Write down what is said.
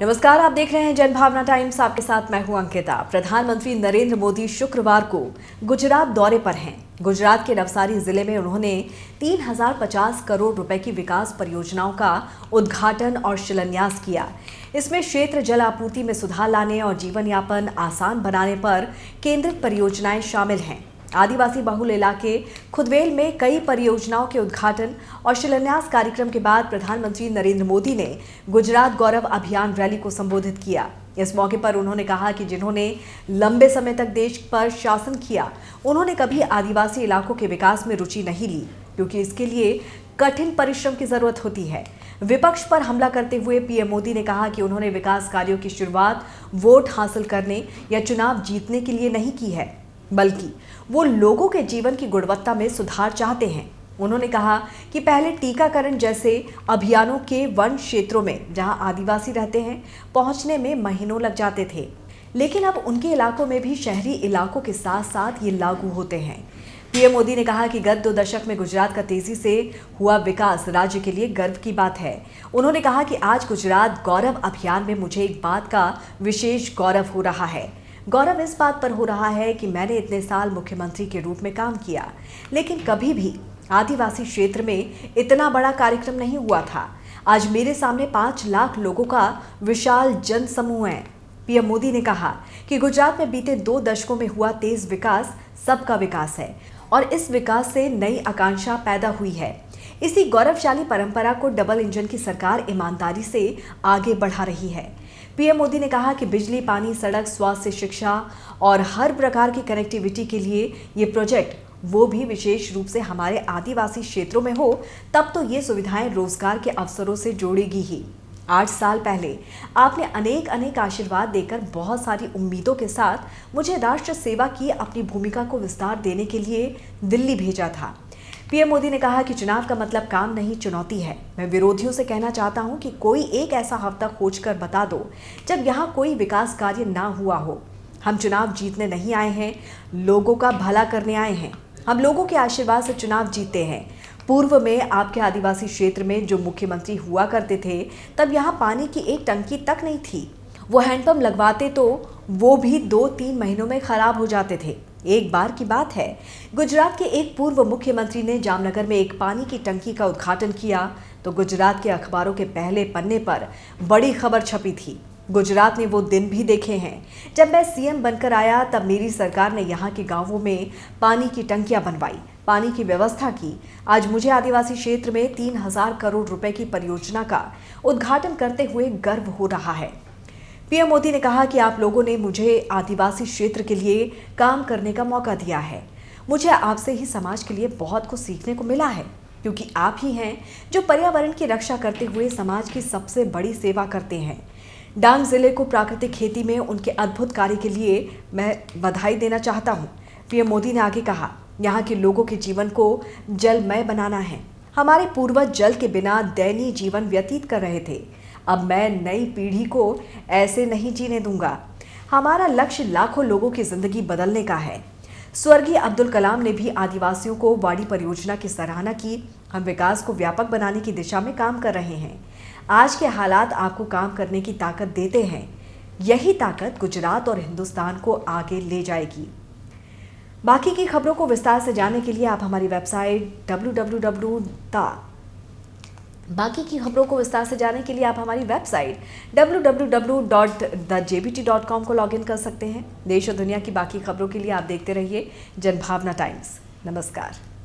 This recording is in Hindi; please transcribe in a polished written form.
नमस्कार, आप देख रहे हैं जनभावना टाइम्स। आपके साथ मैं हूं अंकिता। प्रधानमंत्री नरेंद्र मोदी शुक्रवार को गुजरात दौरे पर हैं। गुजरात के नवसारी जिले में उन्होंने 3050 करोड़ रुपए की विकास परियोजनाओं का उद्घाटन और शिलान्यास किया। इसमें क्षेत्र जल आपूर्ति में सुधार लाने और जीवन यापन आसान बनाने पर केंद्रित परियोजनाएं शामिल हैं। आदिवासी बहुल इलाके खुदवेल में कई परियोजनाओं के उद्घाटन और शिलान्यास कार्यक्रम के बाद प्रधानमंत्री नरेंद्र मोदी ने गुजरात गौरव अभियान रैली को संबोधित किया। इस मौके पर उन्होंने कहा कि जिन्होंने लंबे समय तक देश पर शासन किया, उन्होंने कभी आदिवासी इलाकों के विकास में रुचि नहीं ली, क्योंकि इसके लिए कठिन परिश्रम की जरूरत होती है। विपक्ष पर हमला करते हुए पीएम मोदी ने कहा कि उन्होंने विकास कार्यों की शुरुआत वोट हासिल करने या चुनाव जीतने के लिए नहीं की है, बल्कि वो लोगों के जीवन की गुणवत्ता में सुधार चाहते हैं। उन्होंने कहा कि पहले टीकाकरण जैसे अभियानों के वन क्षेत्रों में जहां आदिवासी रहते हैं पहुंचने में महीनों लग जाते थे, लेकिन अब उनके इलाकों में भी शहरी इलाकों के साथ साथ ये लागू होते हैं। पीएम मोदी ने कहा कि गत 2 दशक में गुजरात का तेजी से हुआ विकास राज्य के लिए गर्व की बात है। उन्होंने कहा कि आज गुजरात गौरव अभियान में मुझे एक बात का विशेष गौरव हो रहा है। गौरव इस बात पर हो रहा है कि मैंने इतने साल मुख्यमंत्री के रूप में काम किया, लेकिन कभी भी आदिवासी क्षेत्र में इतना बड़ा कार्यक्रम नहीं हुआ था। आज मेरे सामने 5 लाख लोगों का विशाल जन समूह है। पीएम मोदी ने कहा कि गुजरात में बीते 2 दशकों में हुआ तेज विकास सबका विकास है और इस विकास से नई आकांक्षा पैदा हुई है। इसी गौरवशाली परंपरा को डबल इंजन की सरकार ईमानदारी से आगे बढ़ा रही है। पीएम मोदी ने कहा कि बिजली, पानी, सड़क, स्वास्थ्य, शिक्षा और हर प्रकार की कनेक्टिविटी के लिए ये प्रोजेक्ट, वो भी विशेष रूप से हमारे आदिवासी क्षेत्रों में हो, तब तो ये सुविधाएं रोजगार के अवसरों से जोड़ेगी ही। 8 साल पहले आपने अनेक आशीर्वाद देकर बहुत सारी उम्मीदों के साथ मुझे राष्ट्र सेवा की अपनी भूमिका को विस्तार देने के लिए दिल्ली भेजा था। पीएम मोदी ने कहा कि चुनाव का मतलब काम नहीं, चुनौती है। मैं विरोधियों से कहना चाहता हूं कि कोई एक ऐसा हफ्ता खोजकर बता दो जब यहां कोई विकास कार्य ना हुआ हो। हम चुनाव जीतने नहीं आए हैं, लोगों का भला करने आए हैं। हम लोगों के आशीर्वाद से चुनाव जीतते हैं। पूर्व में आपके आदिवासी क्षेत्र में जो मुख्यमंत्री हुआ करते थे, तब यहाँ पानी की एक टंकी तक नहीं थी। वो हैंडपंप लगवाते तो वो भी 2-3 महीनों में खराब हो जाते थे। एक बार की बात है, गुजरात के एक पूर्व मुख्यमंत्री ने जामनगर में एक पानी की टंकी का उद्घाटन किया तो गुजरात के अखबारों के पहले पन्ने पर बड़ी खबर छपी थी। गुजरात ने वो दिन भी देखे हैं जब मैं सीएम बनकर आया, तब मेरी सरकार ने यहाँ के गांवों में पानी की टंकियां बनवाई, पानी की व्यवस्था की। आज मुझे आदिवासी क्षेत्र में 3000 करोड़ रुपए की परियोजना का उद्घाटन करते हुए गर्व हो रहा है। पीएम मोदी ने कहा कि आप लोगों ने मुझे आदिवासी क्षेत्र के लिए काम करने का मौका दिया है। मुझे आपसे ही समाज के लिए बहुत कुछ सीखने को मिला है, क्योंकि आप ही हैं जो पर्यावरण की रक्षा करते हुए समाज की सबसे बड़ी सेवा करते हैं। डांग जिले को प्राकृतिक खेती में उनके अद्भुत कार्य के लिए मैं बधाई देना चाहता हूँ। पीएम मोदी ने आगे कहा, यहाँ के लोगों के जीवन को जलमय बनाना है। हमारे पूर्वज जल के बिना दयनीय जीवन व्यतीत कर रहे थे। अब मैं नई पीढ़ी को ऐसे नहीं जीने दूंगा। हमारा लक्ष्य लाखों लोगों की जिंदगी बदलने का है। स्वर्गीय अब्दुल कलाम ने भी आदिवासियों को वाड़ी परियोजना की सराहना की। हम विकास को व्यापक बनाने की दिशा में काम कर रहे हैं। आज के हालात आपको काम करने की ताकत देते हैं। यही ताकत गुजरात और हिंदुस्तान को आगे ले जाएगी। बाकी की खबरों को विस्तार से जानने के लिए आप हमारी वेबसाइट www.thejbt.com को लॉगिन कर सकते हैं। देश और दुनिया की बाकी खबरों के लिए आप देखते रहिए जनभावना टाइम्स। नमस्कार।